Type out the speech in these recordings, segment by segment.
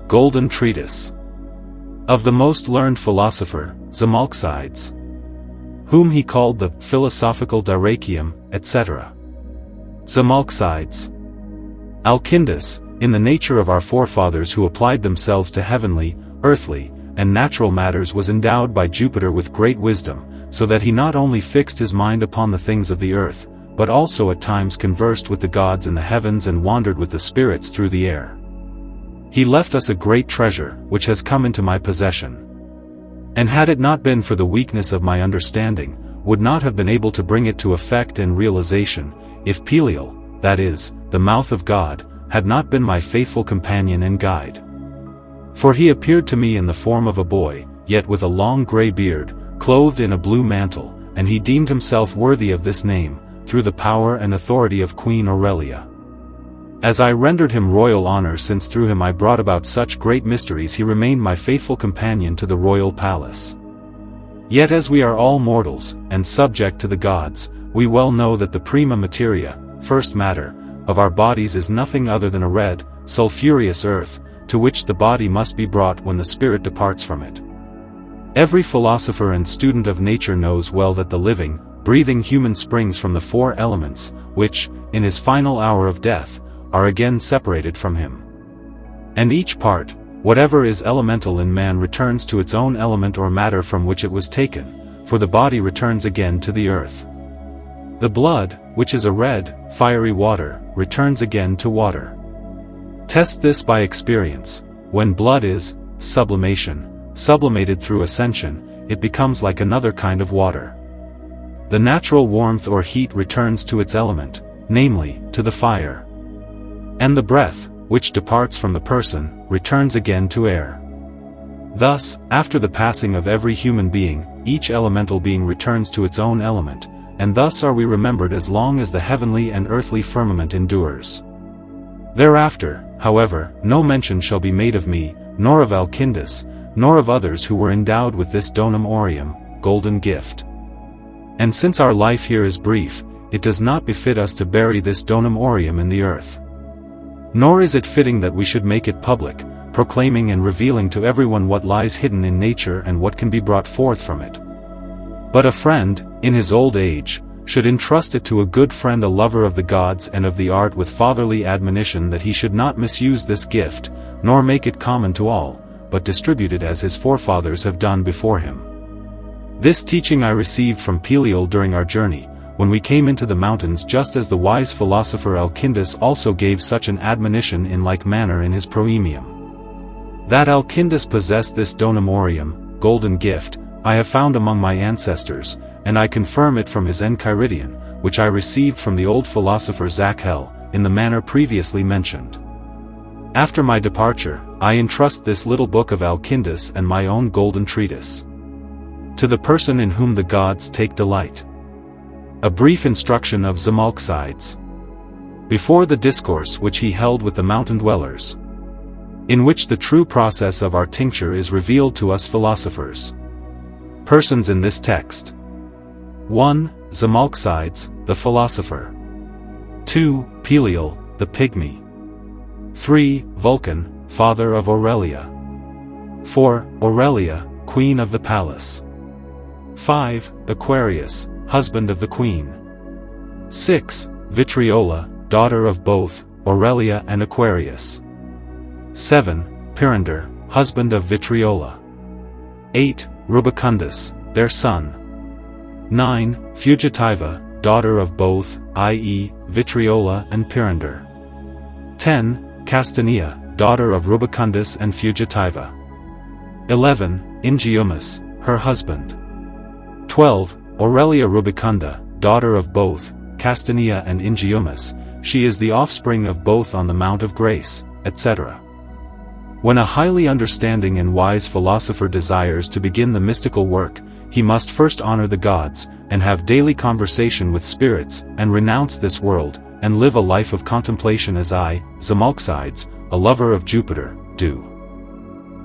Golden Treatise. Of the most learned philosopher, Xamolxides, whom he called the philosophical Dyrrachium, etc. Xamolxides. Alchindus, in the nature of our forefathers who applied themselves to heavenly, earthly, and natural matters, was endowed by Jupiter with great wisdom, so that he not only fixed his mind upon the things of the earth, but also at times conversed with the gods in the heavens and wandered with the spirits through the air. He left us a great treasure, which has come into my possession. And had it not been for the weakness of my understanding, would not have been able to bring it to effect and realization, if Peliel, that is, the mouth of God, had not been my faithful companion and guide. For he appeared to me in the form of a boy, yet with a long grey beard, clothed in a blue mantle, and he deemed himself worthy of this name, through the power and authority of Queen Aurelia. As I rendered him royal honor, since through him I brought about such great mysteries, he remained my faithful companion to the royal palace. Yet as we are all mortals, and subject to the gods, we well know that the prima materia, first matter, of our bodies is nothing other than a red, sulphureous earth, to which the body must be brought when the spirit departs from it. Every philosopher and student of nature knows well that the living, breathing human springs from the four elements, which, in his final hour of death, are again separated from him. And each part, whatever is elemental in man, returns to its own element or matter from which it was taken, for the body returns again to the earth. The blood, which is a red, fiery water, returns again to water. Test this by experience. When blood is sublimated through ascension, it becomes like another kind of water. The natural warmth or heat returns to its element, namely, to the fire. And the breath, which departs from the person, returns again to air. Thus, after the passing of every human being, each elemental being returns to its own element, and thus are we remembered as long as the heavenly and earthly firmament endures. Thereafter, however, no mention shall be made of me, nor of Alchindus, nor of others who were endowed with this donum aureum, golden gift. And since our life here is brief, it does not befit us to bury this donum aureum in the earth. Nor is it fitting that we should make it public, proclaiming and revealing to everyone what lies hidden in nature and what can be brought forth from it. But a friend, in his old age, should entrust it to a good friend, a lover of the gods and of the art, with fatherly admonition that he should not misuse this gift, nor make it common to all, but distribute it as his forefathers have done before him. This teaching I received from Peliel during our journey, when we came into the mountains, just as the wise philosopher Alchindus also gave such an admonition in like manner in his Proemium. That Alchindus possessed this donum aureum, golden gift, I have found among my ancestors, and I confirm it from his Enchiridion, which I received from the old philosopher Zachel, in the manner previously mentioned. After my departure, I entrust this little book of Alchindus and my own golden treatise to the person in whom the gods take delight. A brief instruction of Xamolxides. Before the discourse which he held with the mountain dwellers, in which the true process of our tincture is revealed to us philosophers. Persons in this text. 1. Xamolxides, the philosopher. 2. Peliel, the pygmy. 3. Vulcan, father of Aurelia. 4. Aurelia, queen of the palace. 5. Aquarius, husband of the queen. 6. Vitriola, daughter of both Aurelia and Aquarius. 7. Pyrrhander, husband of Vitriola. 8. Rubicundus, their son. 9. Fugitiva, daughter of both, i.e., Vitriola and Pyrrhander. 10. Castanea, daughter of Rubicundus and Fugitiva. 11. Ingeumus, her husband. 12. Aurelia Rubicunda, daughter of both, Castanea and Ingeumus, she is the offspring of both on the Mount of Grace, etc. When a highly understanding and wise philosopher desires to begin the mystical work, he must first honor the gods, and have daily conversation with spirits, and renounce this world, and live a life of contemplation as I, Xamolxides, a lover of Jupiter, do.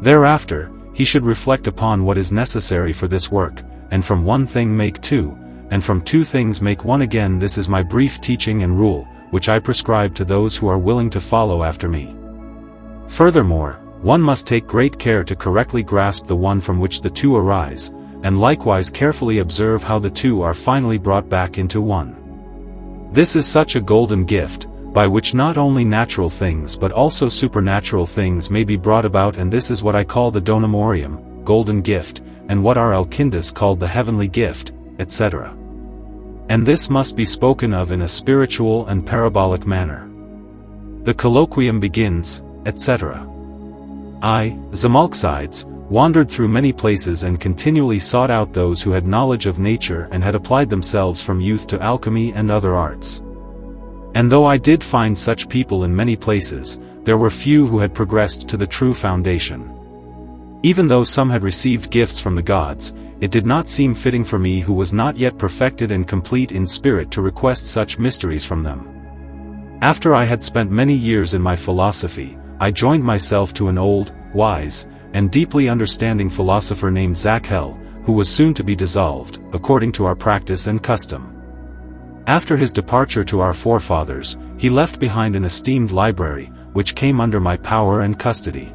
Thereafter, he should reflect upon what is necessary for this work, and from one thing make two, and from two things make one again. This is my brief teaching and rule, which I prescribe to those who are willing to follow after me. Furthermore, one must take great care to correctly grasp the one from which the two arise, and likewise carefully observe how the two are finally brought back into one. This is such a golden gift, by which not only natural things but also supernatural things may be brought about, and this is what I call the donum aureum, golden gift, and what our Alchindus called the heavenly gift, etc. And this must be spoken of in a spiritual and parabolic manner. The colloquium begins, etc. I, Xamolxides, wandered through many places and continually sought out those who had knowledge of nature and had applied themselves from youth to alchemy and other arts. And though I did find such people in many places, there were few who had progressed to the true foundation. Even though some had received gifts from the gods, it did not seem fitting for me, who was not yet perfected and complete in spirit, to request such mysteries from them. After I had spent many years in my philosophy, I joined myself to an old, wise, and deeply understanding philosopher named Xamolxides, who was soon to be dissolved, according to our practice and custom. After his departure to our forefathers, he left behind an esteemed library, which came under my power and custody.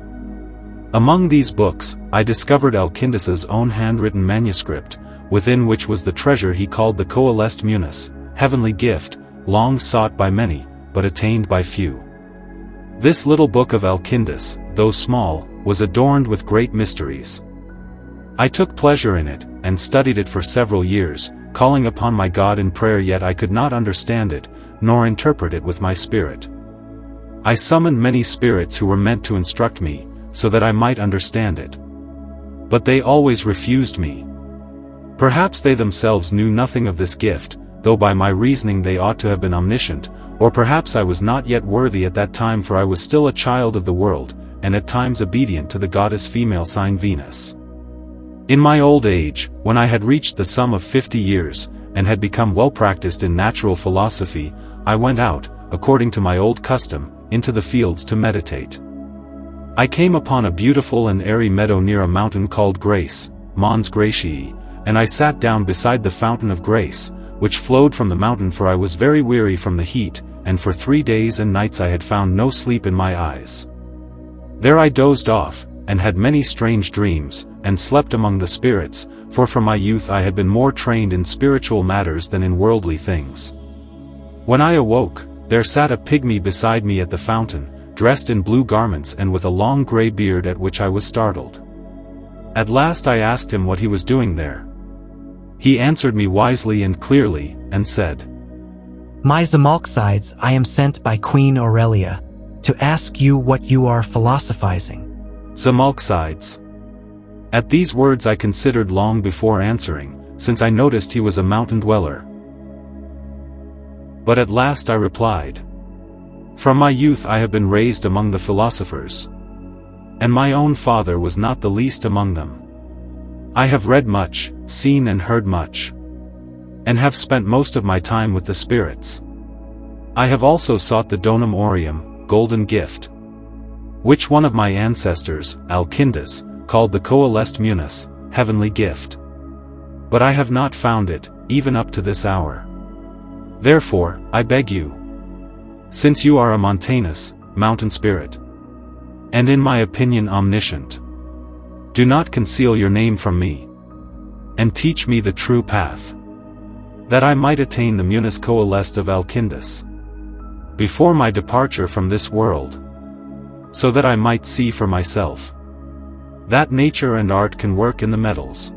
Among these books, I discovered Alchindus's own handwritten manuscript, within which was the treasure he called the coalesced munus, heavenly gift, long sought by many, but attained by few. This little book of Alchindus, though small, was adorned with great mysteries. I took pleasure in it, and studied it for several years, calling upon my God in prayer, yet I could not understand it, nor interpret it with my spirit. I summoned many spirits who were meant to instruct me, so that I might understand it. But they always refused me. Perhaps they themselves knew nothing of this gift, though by my reasoning they ought to have been omniscient, or perhaps I was not yet worthy at that time, for I was still a child of the world, and at times obedient to the goddess female sign Venus. In my old age, when I had reached the sum of 50 years, and had become well practiced in natural philosophy, I went out, according to my old custom, into the fields to meditate. I came upon a beautiful and airy meadow near a mountain called Grace, Mons Gratiae, and I sat down beside the fountain of grace, which flowed from the mountain, for I was very weary from the heat, and for 3 days and nights I had found no sleep in my eyes. There I dozed off, and had many strange dreams, and slept among the spirits, for from my youth I had been more trained in spiritual matters than in worldly things. When I awoke, there sat a pygmy beside me at the fountain, dressed in blue garments and with a long grey beard, at which I was startled. At last I asked him what he was doing there. He answered me wisely and clearly, and said, My Xamolxides, I am sent by Queen Aurelia, to ask you what you are philosophizing. Xamolxides. At these words I considered long before answering, since I noticed he was a mountain dweller. But at last I replied, From my youth I have been raised among the philosophers. And my own father was not the least among them. I have read much, seen and heard much, and have spent most of my time with the spirits. I have also sought the donum aureum, golden gift, which one of my ancestors, Alchindus, called the coalesced munus, heavenly gift. But I have not found it, even up to this hour. Therefore, I beg you, since you are a Montanus, mountain spirit, and in my opinion omniscient, do not conceal your name from me, and teach me the true path, that I might attain the munus coalesced of Alchindus, before my departure from this world, so that I might see for myself that nature and art can work in the metals.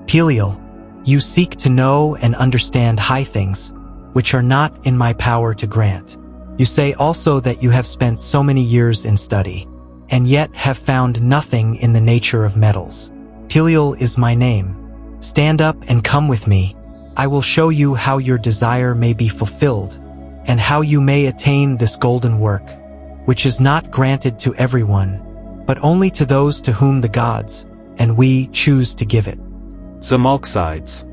Peliel, you seek to know and understand high things, which are not in my power to grant. You say also that you have spent so many years in study, and yet have found nothing in the nature of metals. Peliel is my name. Stand up and come with me. I will show you how your desire may be fulfilled, and how you may attain this golden work, which is not granted to everyone, but only to those to whom the gods, and we, choose to give it. Xamolxides.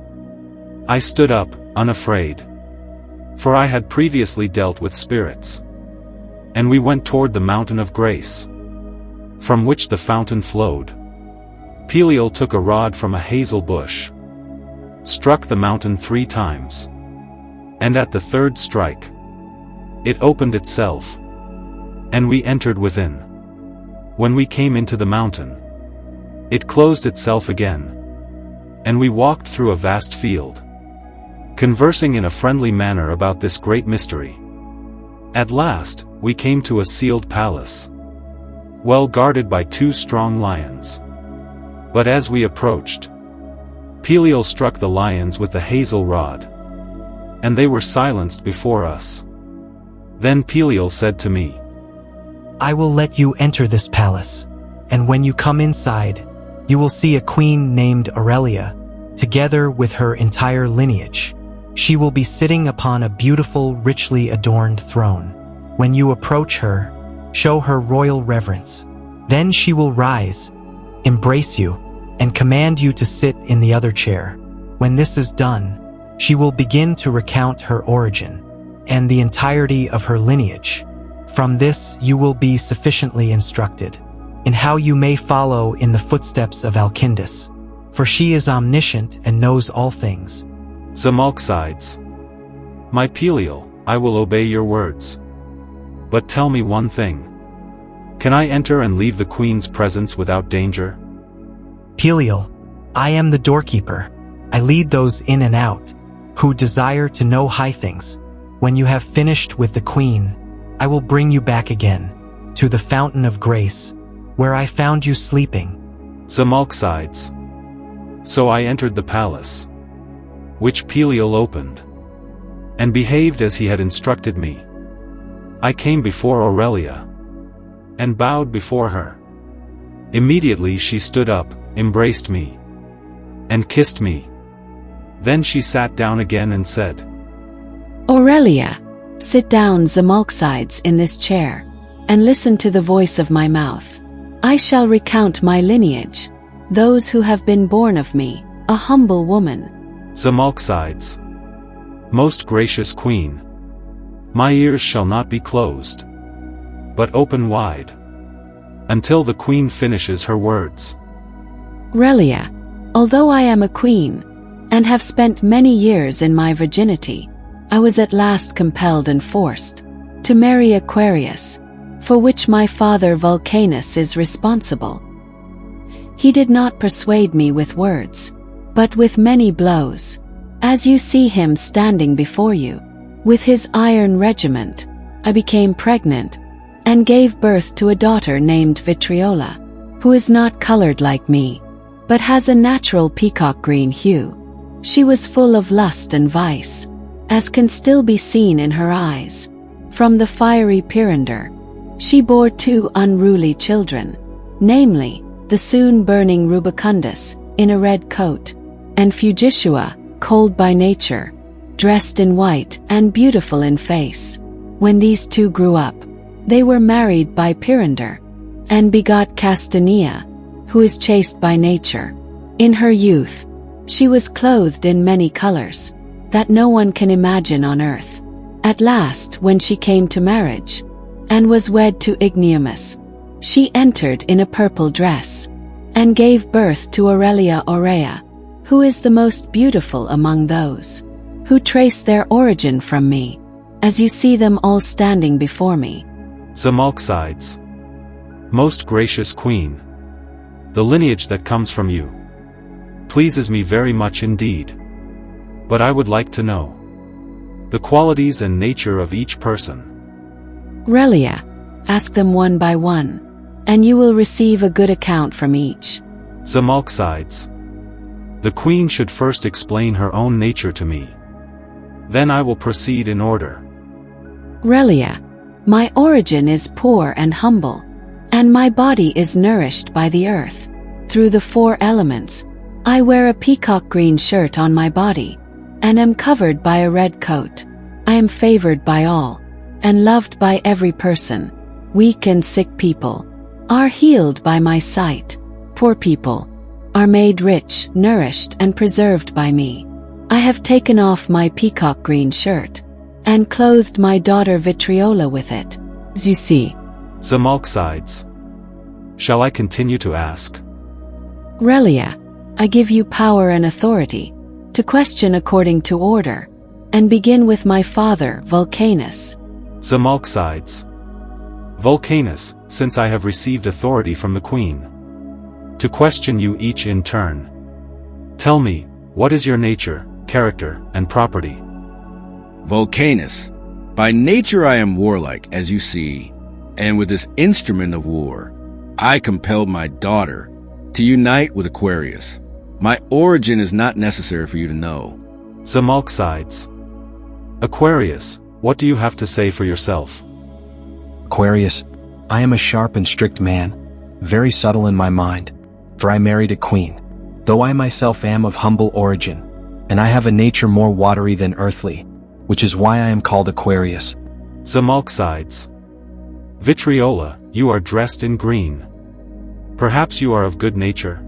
I stood up, unafraid, for I had previously dealt with spirits, and we went toward the mountain of grace, from which the fountain flowed. Peliel took a rod from a hazel bush, struck the mountain 3 times, and at the 3rd strike, it opened itself, and we entered within. When we came into the mountain, it closed itself again, and we walked through a vast field, conversing in a friendly manner about this great mystery. At last, we came to a sealed palace, well guarded by 2 strong lions. But as we approached, Peliel struck the lions with the hazel rod, and they were silenced before us. Then Peliel said to me, I will let you enter this palace, and when you come inside, you will see a queen named Aurelia, together with her entire lineage. She will be sitting upon a beautiful, richly adorned throne. When you approach her, show her royal reverence. Then she will rise, embrace you, and command you to sit in the other chair. When this is done, she will begin to recount her origin and the entirety of her lineage. From this, you will be sufficiently instructed in how you may follow in the footsteps of Alchindus, for she is omniscient and knows all things. Xamolxides. My Peliel, I will obey your words. But tell me one thing. Can I enter and leave the queen's presence without danger? Peliel, I am the doorkeeper. I lead those in and out who desire to know high things. When you have finished with the queen, I will bring you back again to the fountain of grace, where I found you sleeping. Xamolxides. So I entered the palace, which Peliel opened, and behaved as he had instructed me. I came before Aurelia, and bowed before her. Immediately she stood up, embraced me, and kissed me. Then she sat down again and said, Aurelia, sit down, Xamolxides, in this chair, and listen to the voice of my mouth. I shall recount my lineage, those who have been born of me, a humble woman. Xamolxides. Most gracious queen, my ears shall not be closed, but open wide, until the queen finishes her words. Aurelia, although I am a queen, and have spent many years in my virginity, I was at last compelled and forced to marry Aquarius, for which my father Vulcanus is responsible. He did not persuade me with words, but with many blows, as you see him standing before you. With his iron regiment, I became pregnant, and gave birth to a daughter named Vitriola, who is not colored like me, but has a natural peacock green hue. She was full of lust and vice, as can still be seen in her eyes. From the fiery Pyrrhander, she bore 2 unruly children, namely, the soon-burning Rubicundus, in a red coat, and Fugitia, cold by nature, dressed in white and beautiful in face. When these 2 grew up, they were married by Pyrrhander, and begot Castanea, who is chaste by nature. In her youth, she was clothed in many colors, that no one can imagine on earth. At last, when she came to marriage, and was wed to Igneomus, she entered in a purple dress, and gave birth to Aurelia Aurea, who is the most beautiful among those who trace their origin from me, as you see them all standing before me. Xamolxides. Most gracious queen, the lineage that comes from you pleases me very much indeed. But I would like to know the qualities and nature of each person. Aurelia, ask them one by one, and you will receive a good account from each. Xamolxides. The queen should first explain her own nature to me. Then I will proceed in order. Aurelia, my origin is poor and humble, and my body is nourished by the earth. Through the 4 elements, I wear a peacock green shirt on my body, and am covered by a red coat. I am favored by all, and loved by every person. Weak and sick people are healed by my sight. Poor people are made rich, nourished, and preserved by me. I have taken off my peacock green shirt, and clothed my daughter Vitriola with it. As you see. Xamolxides. Shall I continue to ask? Aurelia, I give you power and authority to question according to order, and begin with my father Vulcanus. Xamolxides. Vulcanus, since I have received authority from the Queen to question you each in turn. Tell me, what is your nature, character, and property? Vulcanus, by nature I am warlike, as you see, and with this instrument of war, I compelled my daughter to unite with Aquarius. My origin is not necessary for you to know. Xamolxides. Aquarius, what do you have to say for yourself? Aquarius, I am a sharp and strict man, very subtle in my mind, for I married a queen, though I myself am of humble origin, and I have a nature more watery than earthly, which is why I am called Aquarius. Xamolxides. Vitriola, you are dressed in green. Perhaps you are of good nature?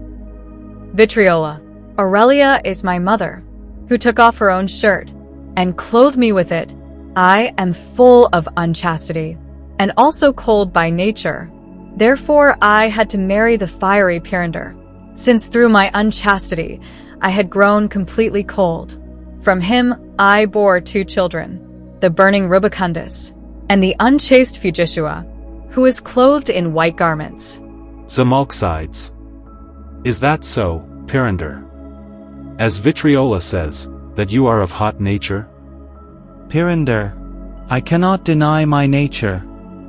Vitriola, Aurelia is my mother, who took off her own shirt and clothed me with it. I am full of unchastity, and also cold by nature. Therefore I had to marry the fiery Pyrrhander, since through my unchastity I had grown completely cold. From him I bore 2 children, the burning Rubicundus, and the unchaste Fugitia, who is clothed in white garments. Xamolxides. Is that so, Pyrrhander? As Vitriola says, that you are of hot nature? Pyrrhander, I cannot deny my nature,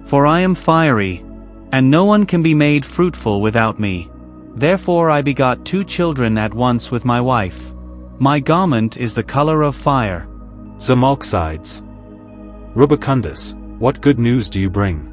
for I am fiery, and no one can be made fruitful without me. Therefore I begot 2 children at once with my wife. My garment is the color of fire. Xamolxides. Rubicundus, what good news do you bring?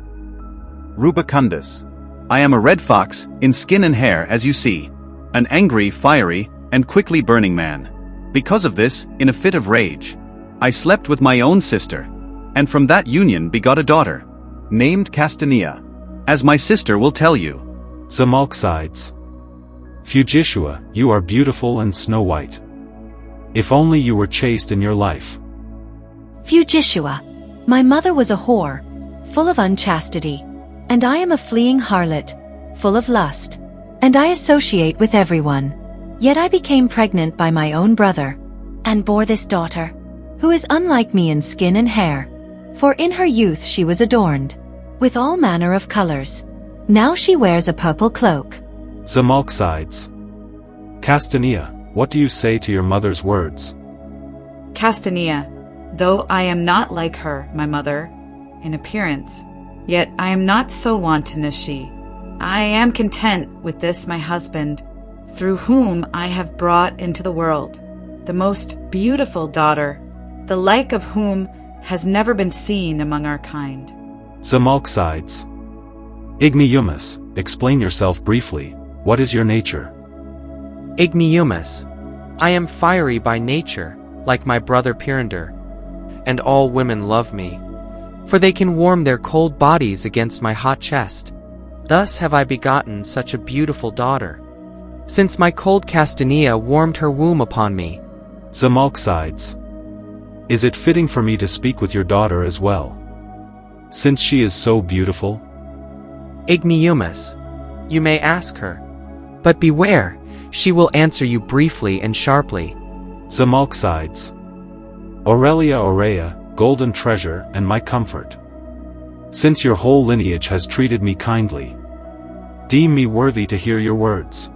Rubicundus, I am a red fox, in skin and hair as you see, an angry, fiery, and quickly burning man. Because of this, in a fit of rage, I slept with my own sister, and from that union begot a daughter, named Castanea, as my sister will tell you. Xamolxides. Fugitia, you are beautiful and snow-white. If only you were chaste in your life. Fugitia, my mother was a whore, full of unchastity, and I am a fleeing harlot, full of lust, and I associate with everyone. Yet I became pregnant by my own brother, and bore this daughter, who is unlike me in skin and hair, for in her youth she was adorned with all manner of colors. Now she wears a purple cloak. Xamolxides. Castanea, what do you say to your mother's words? Castanea, though I am not like her, my mother, in appearance, yet I am not so wanton as she. I am content with this my husband, through whom I have brought into the world the most beautiful daughter, the like of whom has never been seen among our kind. Xamolxides. Igniumus, explain yourself briefly. What is your nature? Igniumus, I am fiery by nature, like my brother Pyrrhander, and all women love me, for they can warm their cold bodies against my hot chest. Thus have I begotten such a beautiful daughter, since my cold Castanea warmed her womb upon me. Xamolxides. Is it fitting for me to speak with your daughter as well, since she is so beautiful? Igniumus, you may ask her, but beware, she will answer you briefly and sharply. Xamolxides. Aurelia Aurea, golden treasure and my comfort. Since your whole lineage has treated me kindly, deem me worthy to hear your words.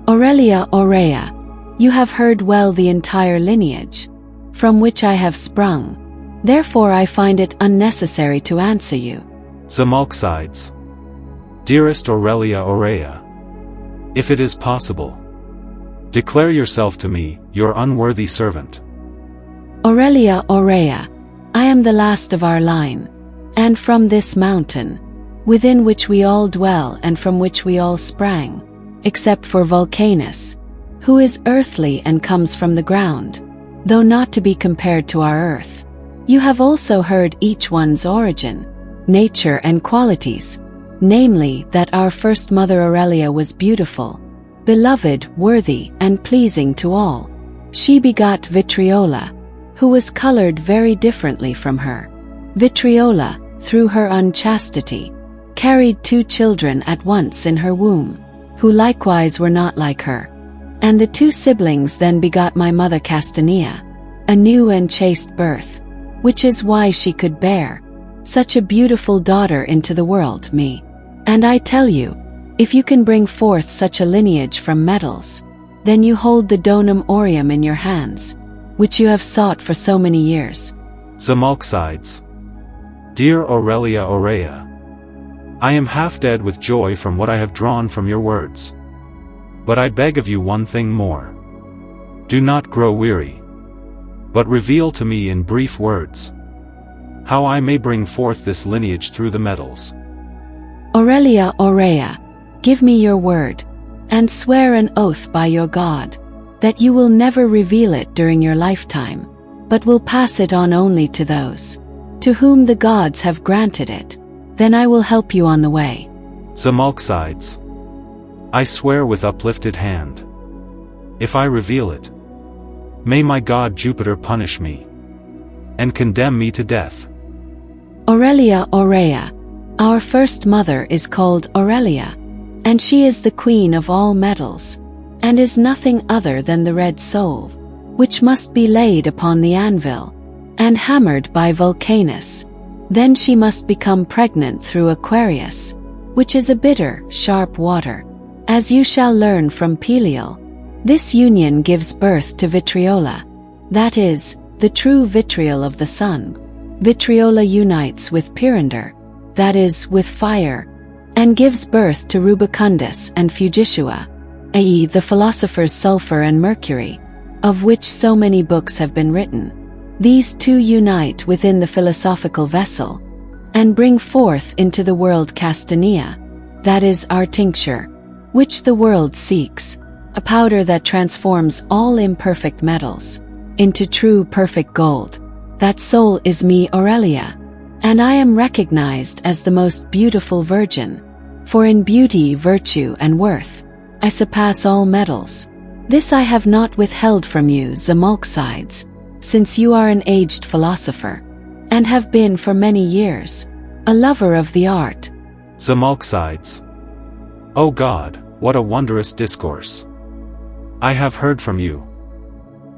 Aurelia Aurea, you have heard well the entire lineage, from which I have sprung. Therefore I find it unnecessary to answer you. Xamolxides. Dearest Aurelia Aurea, if it is possible, declare yourself to me, your unworthy servant. Aurelia Aurea, I am the last of our line, and from this mountain, within which we all dwell and from which we all sprang, except for Vulcanus, who is earthly and comes from the ground, though not to be compared to our earth. You have also heard each one's origin, nature and qualities, namely that our first mother Aurelia was beautiful, beloved, worthy, and pleasing to all. She begot Vitriola, who was colored very differently from her. Vitriola, through her unchastity, carried 2 children at once in her womb, who likewise were not like her. And the 2 siblings then begot my mother Castanea, a new and chaste birth, which is why she could bear, such a beautiful daughter into the world, me. And I tell you, if you can bring forth such a lineage from metals, then you hold the donum aureum in your hands, which you have sought for so many years. Xamolxides. Dear Aurelia Aurea, I am half dead with joy from what I have drawn from your words. But I beg of you one thing more. Do not grow weary, but reveal to me in brief words how I may bring forth this lineage through the metals. Aurelia Aurea, give me your word, and swear an oath by your God, that you will never reveal it during your lifetime, but will pass it on only to those to whom the gods have granted it. Then I will help you on the way. Xamolxides. I swear with uplifted hand. If I reveal it, may my god Jupiter punish me and condemn me to death. Aurelia Aurea, our first mother is called Aurelia, and she is the queen of all metals, and is nothing other than the red soul, which must be laid upon the anvil, and hammered by Vulcanus. Then she must become pregnant through Aquarius, which is a bitter, sharp water, as you shall learn from Peliel. This union gives birth to Vitriola, that is, the true vitriol of the sun. Vitriola unites with Pyrrhander, that is, with fire, and gives birth to Rubicundus and Fugitia, i.e. the philosophers Sulfur and Mercury, of which so many books have been written. These two unite within the philosophical vessel, and bring forth into the world Castanea, that is, our tincture, which the world seeks, a powder that transforms all imperfect metals into true perfect gold. That soul is me, Aurelia, and I am recognized as the most beautiful virgin, for in beauty, virtue, and worth, I surpass all metals. This I have not withheld from you, Xamolxides, since you are an aged philosopher, and have been for many years a lover of the art. Xamolxides. O God, what a wondrous discourse I have heard from you.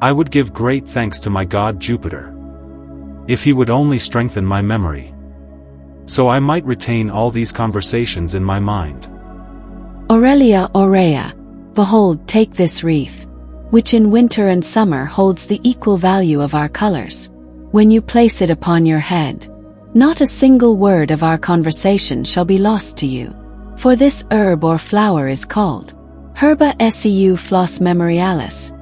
I would give great thanks to my god Jupiter, if he would only strengthen my memory, so I might retain all these conversations in my mind. Aurelia Aurea, behold, take this wreath, which in winter and summer holds the equal value of our colors. When you place it upon your head, not a single word of our conversation shall be lost to you, for this herb or flower is called Herba seu flos memorialis,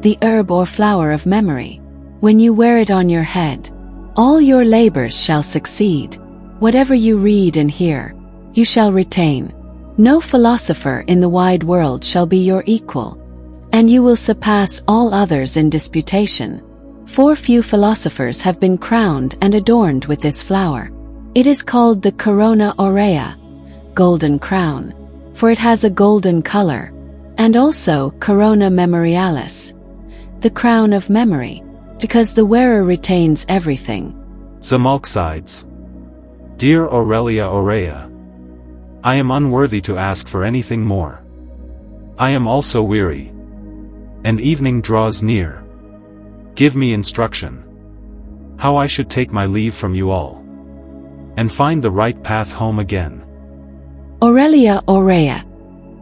the herb or flower of memory. When you wear it on your head, all your labors shall succeed. Whatever you read and hear, you shall retain. No philosopher in the wide world shall be your equal, and you will surpass all others in disputation. For few philosophers have been crowned and adorned with this flower. It is called the Corona Aurea, golden crown, for it has a golden color, and also Corona Memorialis, the crown of memory, because the wearer retains everything. Xamolxides. Dear Aurelia Aurea, I am unworthy to ask for anything more. I am also weary, and evening draws near. Give me instruction how I should take my leave from you all, and find the right path home again. Aurelia Aurea,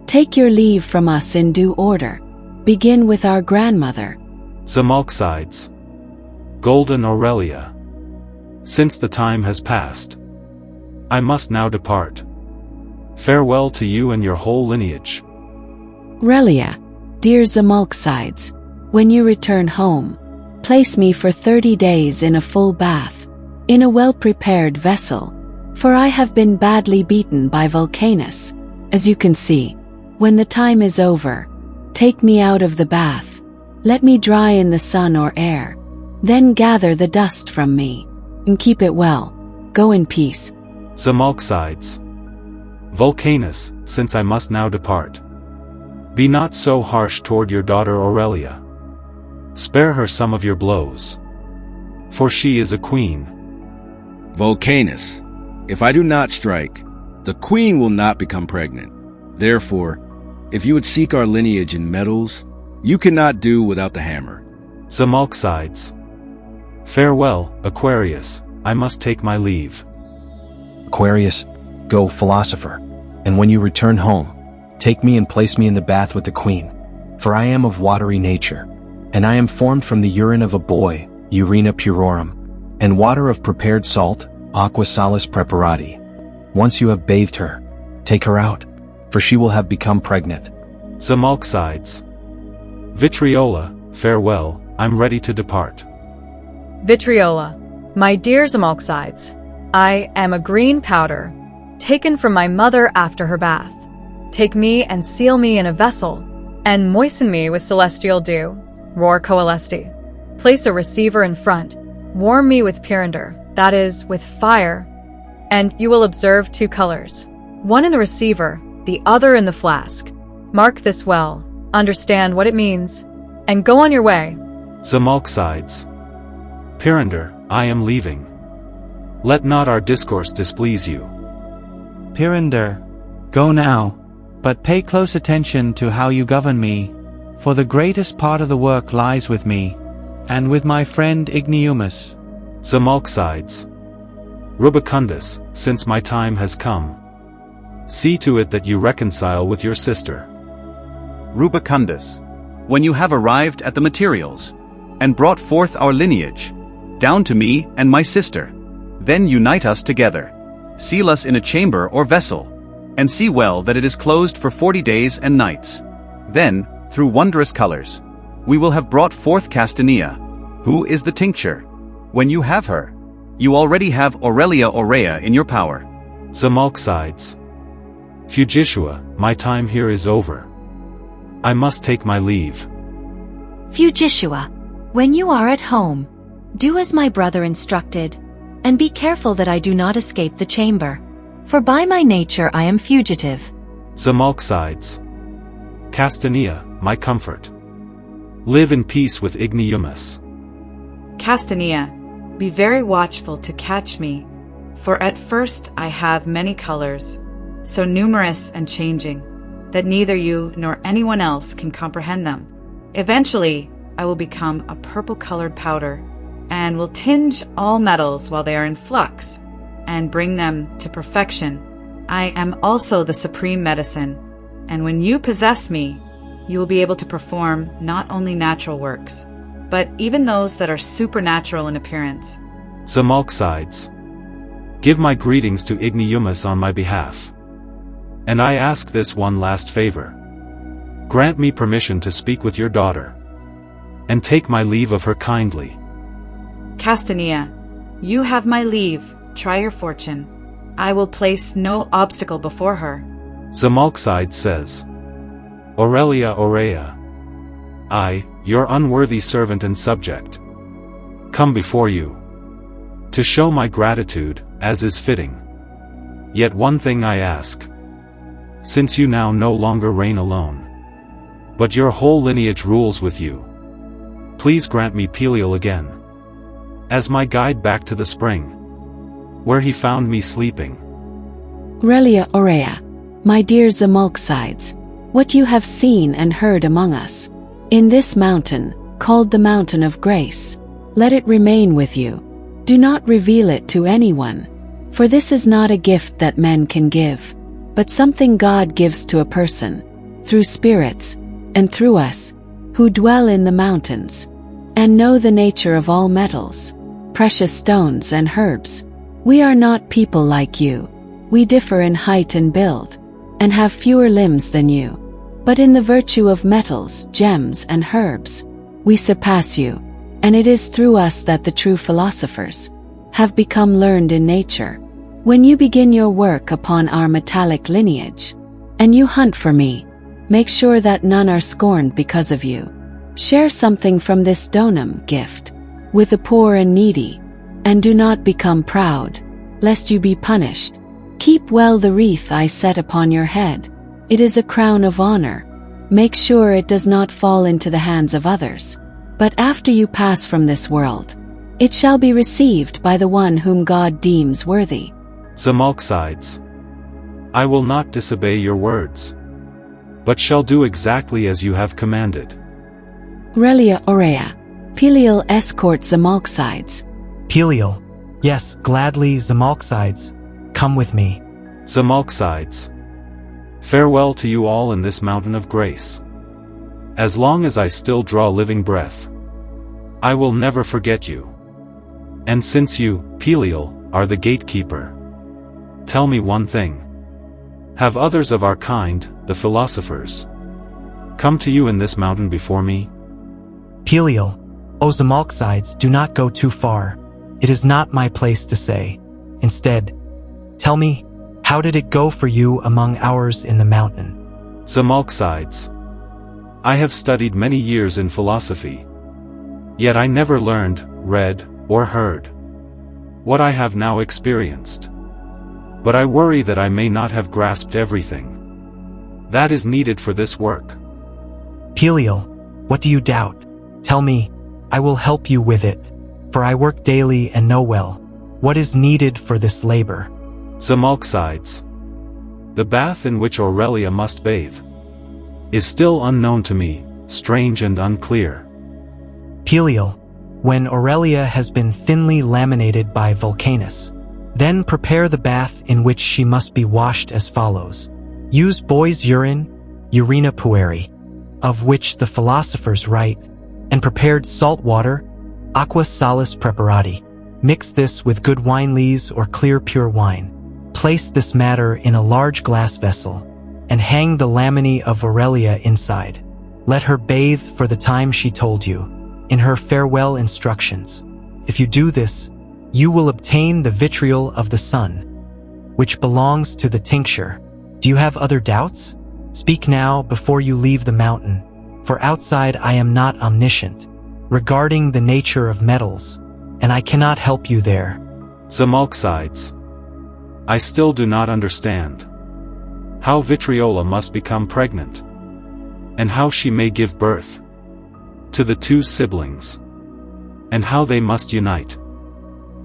take your leave from us in due order. Begin with our grandmother. Xamolxides. Golden Aurelia. Since the time has passed, I must now depart. Farewell to you and your whole lineage. Aurelia, dear Xamolxides, when you return home, place me for 30 days in a full bath, in a well-prepared vessel, for I have been badly beaten by Vulcanus, as you can see. When the time is over, take me out of the bath, let me dry in the sun or air, then gather the dust from me, and keep it well. Go in peace. Xamolxides. Vulcanus, since I must now depart, be not so harsh toward your daughter Aurelia. Spare her some of your blows, for she is a queen. Vulcanus, if I do not strike, the queen will not become pregnant. Therefore, if you would seek our lineage in metals, you cannot do without the hammer. Xamolxides. Farewell, Aquarius, I must take my leave. Aquarius, go, Philosopher, and when you return home, take me and place me in the bath with the queen, for I am of watery nature, and I am formed from the urine of a boy, urina purorum, and water of prepared salt, aqua salis preparati. Once you have bathed her, take her out, for she will have become pregnant. Xamolxides. Vitriola, farewell, I'm ready to depart. Vitriola, my dear Xamolxides, I am a green powder, taken from my mother after her bath. Take me and seal me in a vessel, and moisten me with celestial dew, ror coelesti. Place a receiver in front, warm me with pyrrhinder, that is, with fire, and you will observe 2 colors, one in the receiver, the other in the flask. Mark this well, understand what it means, and go on your way. Xamolxides. Pyrrhinder, I am leaving. Let not our discourse displease you. Pyrrhinder, go now, but pay close attention to how you govern me, for the greatest part of the work lies with me, and with my friend Igniumus. Xamolxides. Rubicundus, since my time has come, see to it that you reconcile with your sister. Rubicundus, when you have arrived at the materials, and brought forth our lineage, down to me and my sister, then unite us together, seal us in a chamber or vessel, and see well that it is closed for 40 days and nights. Then, through wondrous colors, we will have brought forth Castanea, who is the tincture. When you have her, you already have Aurelia Aurea in your power. Xamolxides. Fugitia, my time here is over. I must take my leave. Fugitia, when you are at home, do as my brother instructed, and be careful that I do not escape the chamber, for by my nature I am fugitive. Xamolxides. Castanea, my comfort. Live in peace with Igniumus. Castanea, be very watchful to catch me, for at first I have many colors, so numerous and changing, that neither you nor anyone else can comprehend them. Eventually, I will become a purple-colored powder, and will tinge all metals while they are in flux, and bring them to perfection. I am also the supreme medicine, and when you possess me, you will be able to perform not only natural works, but even those that are supernatural in appearance. Xamolxides. Give my greetings to Igniumus on my behalf. And I ask this one last favor. Grant me permission to speak with your daughter, and take my leave of her kindly. Castanea, you have my leave, try your fortune. I will place no obstacle before her. Xamolxides says, Aurelia Aurea, I, your unworthy servant and subject, come before you, to show my gratitude, as is fitting. Yet one thing I ask, since you now no longer reign alone, but your whole lineage rules with you, please grant me Peliel again, as my guide back to the spring, where he found me sleeping. Aurelia Aurea, my dear Xamolxides, what you have seen and heard among us, in this mountain, called the Mountain of Grace, let it remain with you. Do not reveal it to anyone, for this is not a gift that men can give, but something God gives to a person, through spirits, and through us, who dwell in the mountains, and know the nature of all metals, precious stones and herbs. We are not people like you. We differ in height and build, and have fewer limbs than you. But in the virtue of metals, gems, and herbs, we surpass you, and it is through us that the true philosophers have become learned in nature. When you begin your work upon our metallic lineage, and you hunt for me, make sure that none are scorned because of you. Share something from this donum gift with the poor and needy, and do not become proud, lest you be punished. Keep well the wreath I set upon your head. It is a crown of honor. Make sure it does not fall into the hands of others. But after you pass from this world, it shall be received by the one whom God deems worthy. Xamolxides. I will not disobey your words, but shall do exactly as you have commanded. Aurelia Aurea, Peliel escort Xamolxides. Peliel, yes, gladly Xamolxides. come with me. Xamolxides. Farewell to you all in this mountain of grace. As long as I still draw living breath, I will never forget you. And since you, Peliel, are the gatekeeper, tell me one thing. Have others of our kind, the philosophers, come to you in this mountain before me? Peliel, O Xamolxides, do not go too far. It is not my place to say. Instead, tell me, how did it go for you among ours in the mountain? Xamolxides. I have studied many years in philosophy. Yet I never learned, read, or heard what I have now experienced. But I worry that I may not have grasped everything that is needed for this work. Peliel, what do you doubt? Tell me, I will help you with it, for I work daily and know well what is needed for this labor. Xamolxides. The bath in which Aurelia must bathe is still unknown to me, strange and unclear. Peliel, when Aurelia has been thinly laminated by Vulcanus, then prepare the bath in which she must be washed as follows. Use boy's urine, urina pueri, of which the philosophers write, and prepared salt water, aqua salis preparati. Mix this with good wine lees or clear pure wine. Place this matter in a large glass vessel, and hang the lamini of Aurelia inside. Let her bathe for the time she told you, in her farewell instructions. If you do this, you will obtain the vitriol of the sun, which belongs to the tincture. Do you have other doubts? Speak now before you leave the mountain, for outside I am not omniscient regarding the nature of metals, and I cannot help you there. Xamolxides. I still do not understand how Vitriola must become pregnant, and how she may give birth to the two siblings, and how they must unite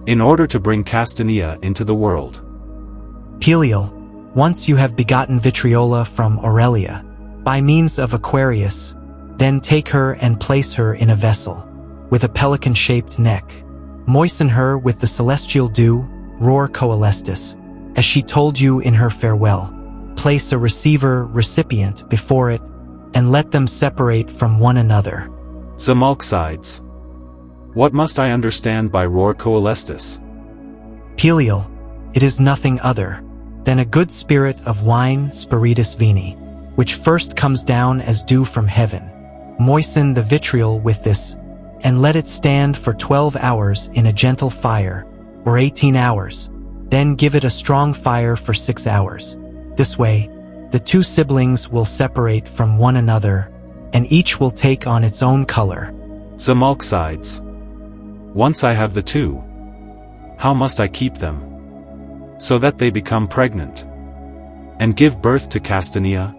in order to bring Castanea into the world. Peliel, once you have begotten Vitriola from Aurelia, by means of Aquarius, then take her and place her in a vessel with a pelican-shaped neck. Moisten her with the celestial dew, Ror Coelestis, as she told you in her farewell. Place a receiver-recipient before it, and let them separate from one another. Xamolxides. What must I understand by Ror Coelestis? Peliel, it is nothing other than a good spirit of wine, Spiritus Vini, which first comes down as dew from heaven. Moisten the vitriol with this, and let it stand for 12 hours in a gentle fire, or 18 hours. Then give it a strong fire for 6 hours. This way, the two siblings will separate from one another, and each will take on its own color. Xamolxides. Once I have the two, how must I keep them so that they become pregnant and give birth to Castanea?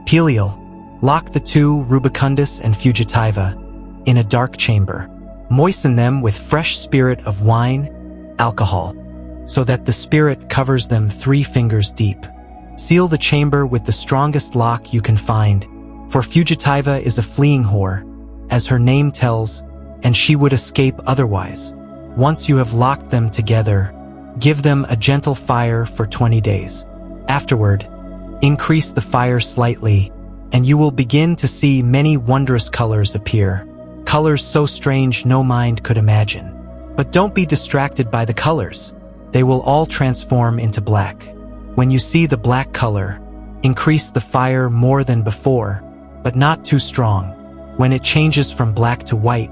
Peliel, lock the two, Rubicundus and Fugitiva, in a dark chamber. Moisten them with fresh spirit of wine, alcohol, so that the spirit covers them 3 fingers deep. Seal the chamber with the strongest lock you can find, for Fugitiva is a fleeing whore, as her name tells, and she would escape otherwise. Once you have locked them together, give them a gentle fire for 20 days. Afterward, increase the fire slightly, and you will begin to see many wondrous colors appear, colors so strange no mind could imagine. But don't be distracted by the colors. They will all transform into black. When you see the black color, increase the fire more than before, but not too strong. When it changes from black to white,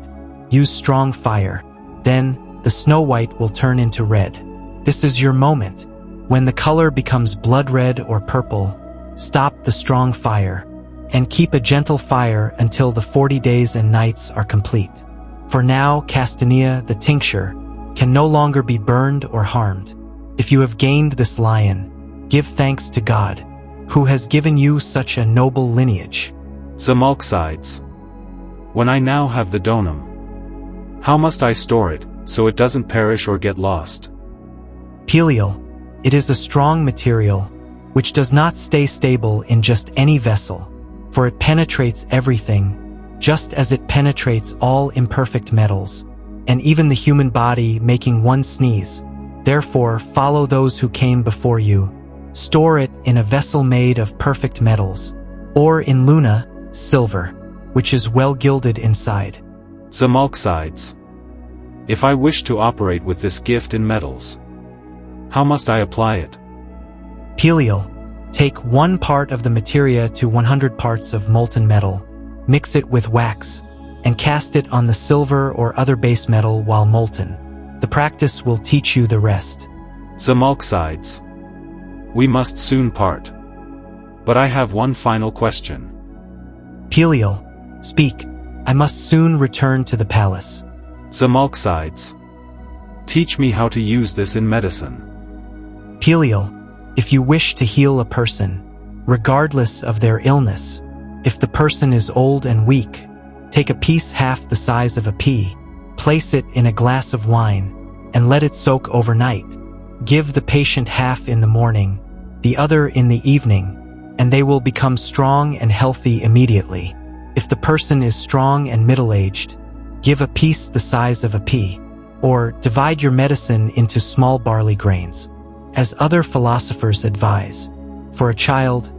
use strong fire. Then, the snow white will turn into red. This is your moment. When the color becomes blood red or purple, stop the strong fire, and keep a gentle fire until the 40 days and nights are complete. For now, Castanea, the tincture, can no longer be burned or harmed. If you have gained this lion, give thanks to God, who has given you such a noble lineage. Xamolxides. When I now have the donum, how must I store it, so it doesn't perish or get lost? Peliel, it is a strong material, which does not stay stable in just any vessel, for it penetrates everything, just as it penetrates all imperfect metals, and even the human body. Making one sneeze Therefore, follow those who came before you. Store it in a vessel made of perfect metals, or in luna, silver, which is well gilded inside. Xamolxides. If I wish to operate with this gift in metals, how must I apply it? Peliel. Take 1 part of the materia to 100 parts of molten metal, mix it with wax, and cast it on the silver or other base metal while molten. The practice will teach you the rest. Xamolxides. We must soon part. But I have one final question. Peliel. Speak. I must soon return to the palace. Xamolxides. Teach me how to use this in medicine. Peliel. If you wish to heal a person, regardless of their illness, if the person is old and weak, take a piece half the size of a pea, place it in a glass of wine, and let it soak overnight. Give the patient half in the morning, the other in the evening, and they will become strong and healthy immediately. If the person is strong and middle-aged, give a piece the size of a pea, or divide your medicine into small barley grains. As other philosophers advise, for a child,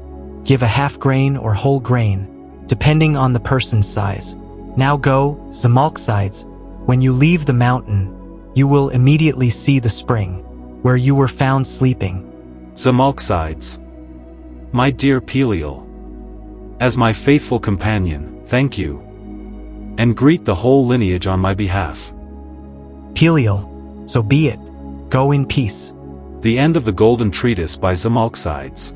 give a half grain or whole grain, depending on the person's size. Now go, Xamolxides. When you leave the mountain, you will immediately see the spring, where you were found sleeping. Xamolxides. My dear Peliel. As my faithful companion, thank you. And greet the whole lineage on my behalf. Peliel. So be it. Go in peace. The end of the Golden Treatise by Xamolxides.